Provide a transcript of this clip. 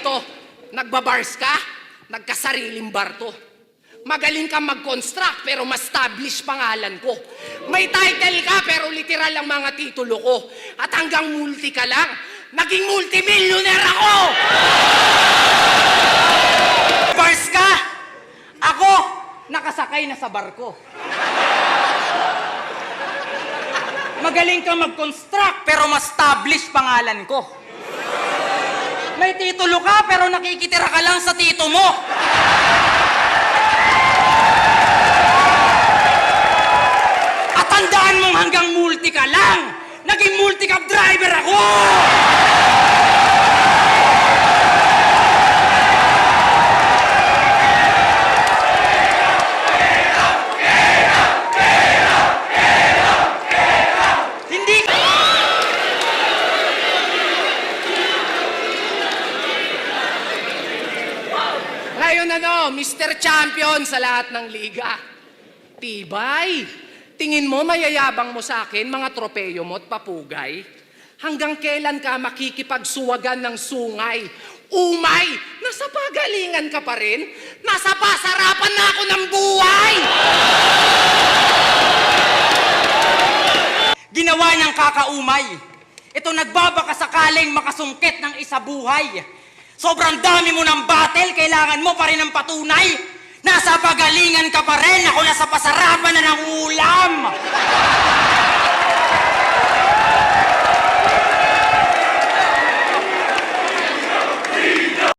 ito, nagbabars ka, nagkasariling bar to. Magaling kang mag-construct pero ma-establish pangalan ko. May title ka pero literal ang mga titulo ko. At hanggang multi ka lang, naging multimillionaire ako! Bars ka! Ako, nakasakay na sa barko. Magaling kang mag-construct pero ma-establish pangalan ko. May titulo ka pero nakikitira ka lang sa tito mo. At tandaan mong hanggang multi ka lang, naging multi-cab driver ako! Ngayon Mr. Champion sa lahat ng liga. Tibay, tingin mo mayayabang mo sa akin mga tropeyo mo at papugay? Hanggang kailan ka makikipagsuwagan ng sungay? Umay, nasa pagalingan ka pa rin? Nasa pasarapan na ako ng buhay! Ginawa niyang kakaumay. Ito nagbabaka sakaling makasungkit ng isa buhay. Sobrang dami mo ng battle, kailangan mo pa rin ng patunay. Nasa pagalingan ka pa rin, ako nasa pasarapan na ng ulam.